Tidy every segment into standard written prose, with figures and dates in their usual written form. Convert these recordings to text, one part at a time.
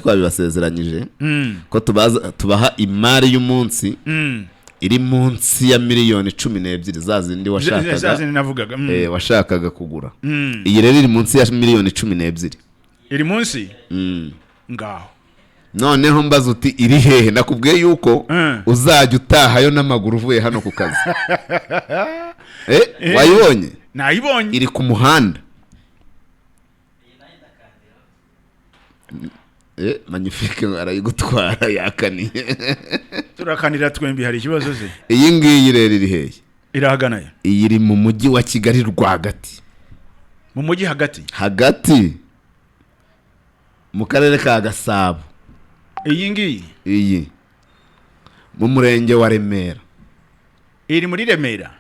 twabibasezeranyije ko tubaha imari y'umunsi iri munsi ya miliyoni 12 zazindi washakaga kugura. Iyi rero iri munsi ya miliyoni 12. Iri munsi ngaho noneho mbaza uti iri hehe, nakubwiye yuko uzajya utahayo n'amaguru uvuye hano ku kazi. Wayibonye? Nayibonye. Iri ku muhanda. Magnifique arayigutwara yakaniye. Turakanira twembi, hari ikibazo ze. Iyi ngiyi rero iri hehe? Irahagana ya. Iyi iri mu mujyi wa Kigali rwagati. Mu mujyi hagati mu karere ka Gasabo. Iyi ngiyi? Iyi mu murenge wa Remera. Iri muri Remera?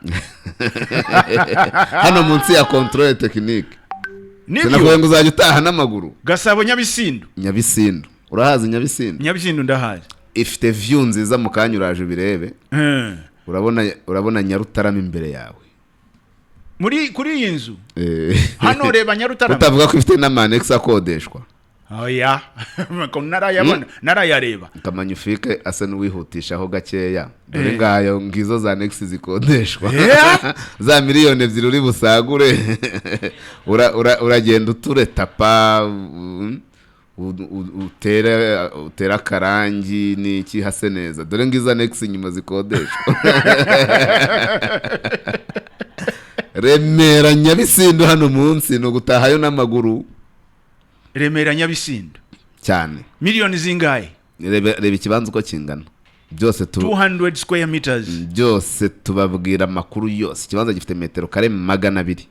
Hano munsi ya controle technique. Sinakuye ngo uzajya utaha n'amaguru. Gasabo Nyabisindu. Urahazi Nyabisindu? Nyabisindu ndahazi. Ifite view nziza mu kanya uraje birebe. Urabona Nyarutarama imbere yawe. Kuri iyi nzu? Hano reba Nyarutarama. Utavuga ko ifite n'amanex akodeshwa. Oya, ko narayareba. Magnifique asa n'uwihutishaho gakeya. Dore ngayo ngizo za next zikodeshwa. Za miliyoni 2 uri busagure. Uragenda uture tapa, utera karangi n'iki hase neza. Dore ngiza next nyuma zikodeshwa. Remera Nyabisindu hano munsi no gutahayo n'amaguru. Remera Nyabisindu cyane. Miliyoni zingahe? Reba ikibanza uko kingana. Byose 200 square meters. Byose tubabwira makuru yose. Ikibanza gifite metero kare 200.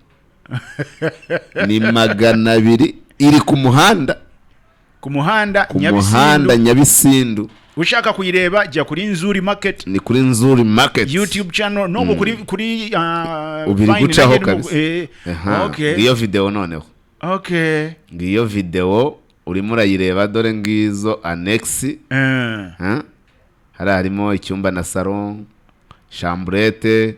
Ni 200 iri ku muhanda. Ku muhanda Nyabisindu. Ushaka kuyireba jya kuri Inzuri Market. Ni kuri Inzuri Market YouTube channel no kuri ubiri gucaho kabisa. Okay. Iyo video noneho. Okay. Ngiyo video urimo urayireba, dore ngizo annex. Harimo icyumba na salon, chambrette.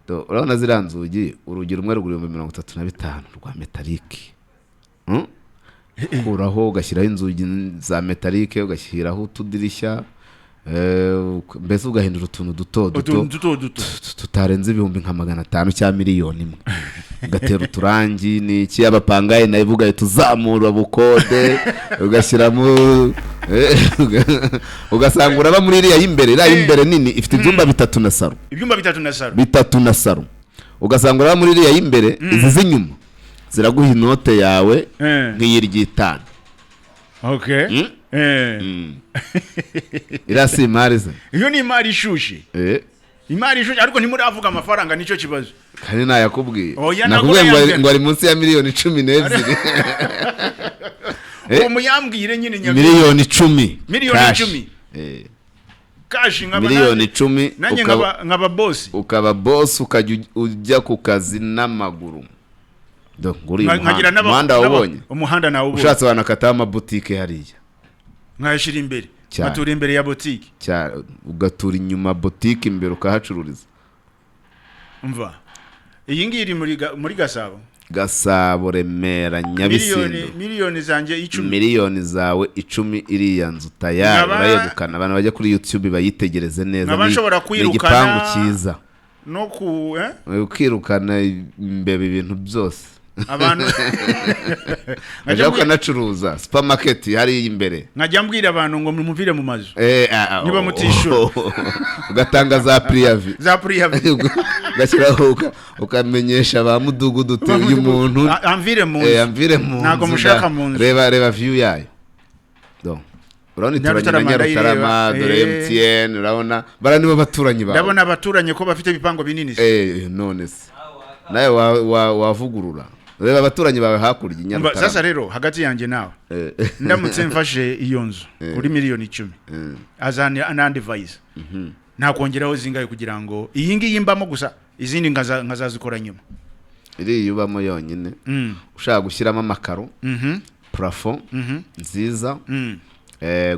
Urabona ziranzugi, urugi rumwe rugura 35 rwa metallique. Uraho ugashyiraho inzugi za metallique, ugashyiraho utudirishya, mbese ugahindura utuntu duto tutarenze 500,000 cya miliyoni imwe. Ugatera uturangi n'iki abapangaye nayo bugaye tuzamura bukode, ugashyiramo ugasanga uraba muri iriya y'imbere nini ifite ibyumba 3 na saro. Ibyumba 3 na saro. Ugasanga uraba muri iriya y'imbere, izi z'inyuma ziraguha inote yawe nk'iy'itanu. Okay. Irasi imari ze. Iyo ni imari ishushe. Imari ishushe ariko ntimuravuga amafaranga nicyo kibazo. Kandi nayakubwiye. Nakubwiye ngo ari munsi ya miliyoni 12. Muyambwire nyine miliyoni 10. Miliyoni 10. Cash nk'abana. Miliyoni 10. Nanjye nk'aba boss. Ukaba boss ukajya ujya ku kazi n'amaguru. Donc nguri umuhanda wabonye. Umuhanda nawo ubonye. Ushatse wanakata ama boutique hariya. Nkashira imbere. Batura imbere ya boutique. Ugatura inyuma boutique imbere ukahacururiza. Umva. Iyi ngiri muri Gasabo Remera Nyabisindu. Miliyoni zanjye 10. Miliyoni zawe 10 iriya nzu tayari urayegukana. Abantu bajya kuri YouTube bayitegereze neza. Ni igipangu cyiza. No ku ukirukana imbebe ibintu byose. Abantu najya kanacuruza supermarket hari imbere. Nkajya mbwira abantu ngo mumuvire mu mazu. Niba mutishura. Ugatanga za priyavi. Gashyiraho ukamenyesha ba mudugudu uyu muntu amvire mu nzu. Ntago mushaka mu nzu. Reba view yayo. Donc urabona ituranye Nyarutarama, dore MTN, urabona barani b'abaturanyi bawe. Ndabona abaturanyi ko bafite bipango binini. None se naye wavugurura. Reba abaturanyi bawe hakurya Nyarutarama. Sasa rero hagati yanjye nawe ndamutse mfashe iyo nzu kuri miliyoni 10 azani anandivise. Nta kongeraho zingaye kugira ngo iyi ngiyi mbamo gusa izindi nkazazikora nyuma. Iri yubamo yonyine. Ushaka gushyiramo amakaro, plafond nziza,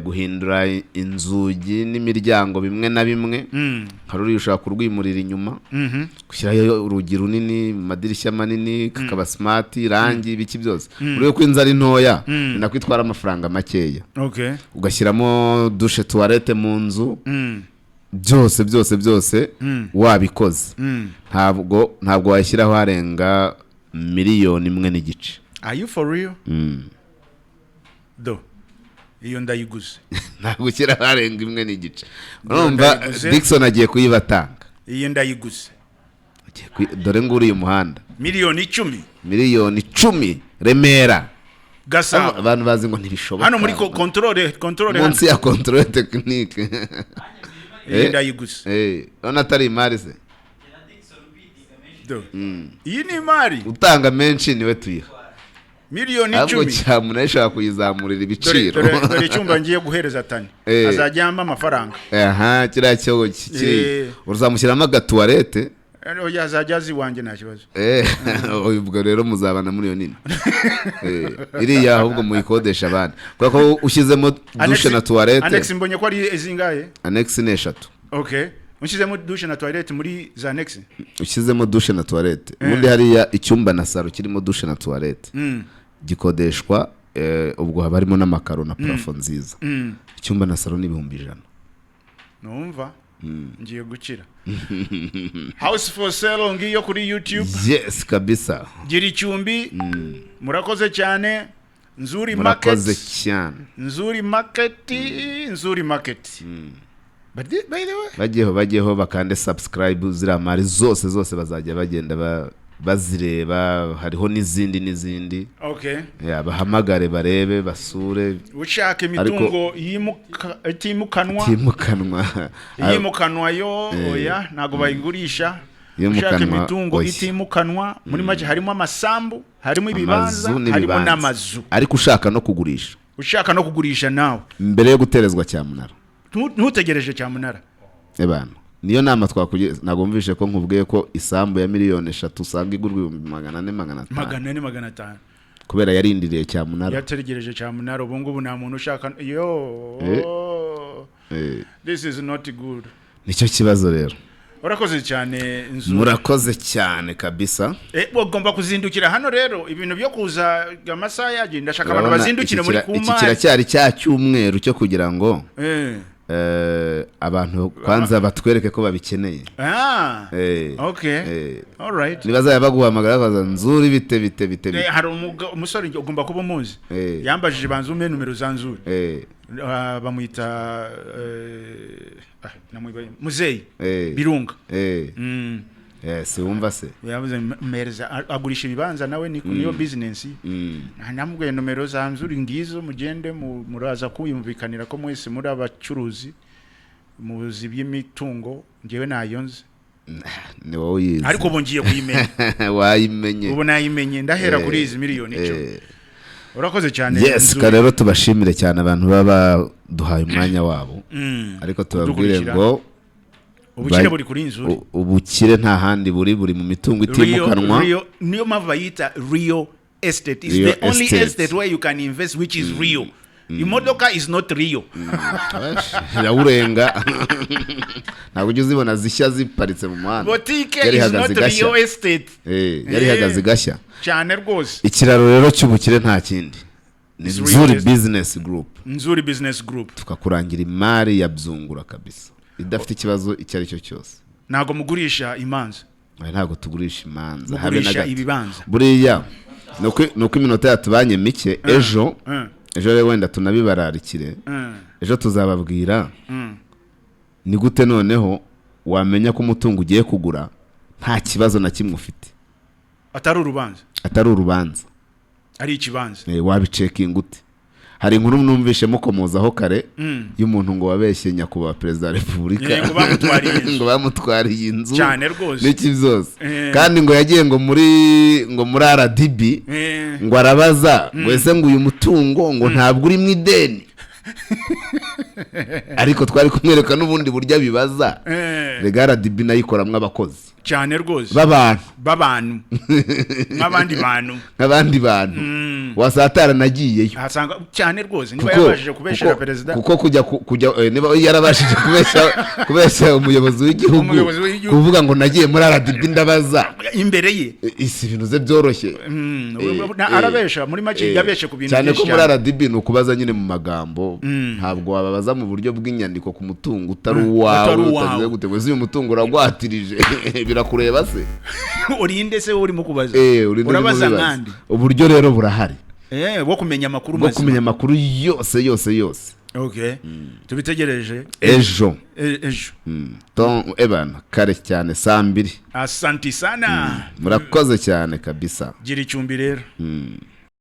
guhindura inzugi n'imiryango bimwe na bimwe hari uri ushaka kurwimurira inyuma gushyiraho urugi runini madirishya manini kakaba smart irangi ibiki byose uriyo ko inzu ari ntoya binakwitwara amafaranga makeya ugashyiramo douche toilette mu nzu byose wabikoze ntabwo washyiraho harenga miliyoni imwe n'igice. Are you for real? Do iyo ndayiguze ntabwo ushyira harenga imwe n'igice. Urumva Dickson agiye kuyibatanga. Iyo ndayiguze dore ngo uri umuhanda miliyoni 10. miliyoni 10 Remera Gasabo. Abantu bazi ngo ntibishoboka hano muri controle munsi ya controle technique. Ndayiguze ona atari Imari se iyi ni Imari utanga menshi niwe tuyiha miliyoni 10. ahubwo cyamuna ishaka kuyizamurira ibiciro. Dore cyumba ngiye guhereza Tani azajyamba amafaranga. Kiriya cyo kiri uzamushyiramo agatuwarete oya azajyazi wanjye nta kibazo. Ubwo rero muzabana muri yo nini. Iriya ahubwo muyikodesha abana kuko ushyizemo douche na toilette. Annex mbonye ko ari ezingaye. Annex ni 3. Ushyizemo douche na toilette muri za Annex. Ushyizemo douche na toilette ubundi hariya icyumba na salo kirimo douche na toilette gikodeshwa ubwo haba harimo n'amakaro na plafond nziza. Icyumba na salo ni 1,100. Numva ngiye gukira. House for sale ngiyo kuri YouTube. Yes kabisa. Gira Icumbi. Murakoze cyane. Nzuri market. Murakoze cyane. Nzuri market. But by the way bagiyeho bakande subscribe ziramari zose bazajya bagenda bazireba hariho n'izindi. Bahamagare barebe basure ushaka imitungo itimukanwa yo oya nago bayigurisha. Ushaka imitungo itimukanwa muri make harimo amasambu harimo ibibanza harimo n'amazu ariko ushaka no kugurisha nawe mbere yo guterezwa cyamunara ntutegereje cyamunara. Ebana niyo nama twakugiye nagomvishe ko nkubwiye ko isambu ya miliyoni 3 usanga igurwa 400 kubera yarindiriye cyamunara yategereje cyamunara. Ubu ngubu nta muntu ushaka this is not good. Nicyo kibazo rero. Urakoze cyane Inzu. Murakoze cyane kabisa. Ugomba kuzindukira hano rero ibintu byo kuza amasaha yaje ndashaka abantu bazindukire muri Kuma. Iki kiracyari cya cyumweru cyo kugira ngo abantu kwanza batwereke ko babikeneye. All right. Nibaza baguhamagara baza Nzuri bite. Hari umusore ugomba kuba umuzi. Yambajije banzume numero za Nzuri. Bamwita namwibaye Muzeyi Birunga. Yes, wumva se. Yavuze mereza agurisha ibibanza nawe niyo business. Namubwiye numero za Nzuri ngizo mugende muraza kuyumvikanira ko mwese muri abacuruzi muzi by'imitungo ngewe nayonze. Ni wowe yize. Ariko bongiye kuyimenya. Wayimenye. Ubu nayimenye ndahera kuri izi miliyoni 10. Urakoze cyane. Yes, rero tubashimire cyane abantu baba duhaye umwanya wabo. Ariko tubabwire ngo ubukire buri kuri Inzuri. Ubukire nta handi buri mu mitungo itimukanwa. Niyo mpamvu bayita real estate. Is the only estate where you can invest which is real. Imodoka is not real. Yawurenga. Ntabwo uzibona zishya ziparitse mu muhanda. Boutique is not real estate. Yari hagaze gashya. Cyane rwose. Ikiraro rero cy'ubukire nta kindi. Nzuri business group. Nzuri business group. Tukakurangira imari yabyungura kabisa. Idafite ikibazo icyo ari cyo cyose. Ntago mugurisha imanza. Ntago tugurisha imanza. Mugurisha ibibanza. Buriya nuko iminota yatubanye mike ejo rero wenda tunabibararikire. Ejo tuzababwira ni gute noneho wamenya ko umutungo ugiye kugura nta kibazo na kimwe ufite. Atari urubanza. Ari ikibanza. Wabicekinga ute? Hari inkuru numvishe mukomozaho kare y'umuntu ngo wabeshye nyakubahwa Perezida wa Repubulika ngo bamutwariye inzu cyane rwose n'iki byose kandi ngo yagiye ngo muri RDB ngo arabaza ngo ese ngo uyu mutungo ngo ntabwo uri mu ideni ariko twari kumwereka n'ubundi buryo bibaza rega RDB nayikoramwe abakozi cyane rwose b'abantu nk'abandi bantu wasatara nagiyeyo hasanga cyane rwose niba yabashije kubeshera perezida kuko kujya niba yarabashije kubeshya umuyobozi w'igihugu kuvuga ngo nagiye muri RDB ndabaza imbere ye isi ibintu ze byoroshye arabesha muri make yabeshe ku bintu cyane ko muri RDB no kubaza nyine mu magambo ntabwo wababaza mu buryo bw'inyandiko ku mutungo utari uwawe utagize gutegura uyu mutungo uragwatirije birakureba se urinde se uri mu kubaza urabaza nkandi uburyo rero burahari wo kumenya amakuru mazima wo kumenya amakuru yose okay tubitegereje ejo Evan kare cyane saa 2 asante sana murakoze cyane kabisa gira icumbi rero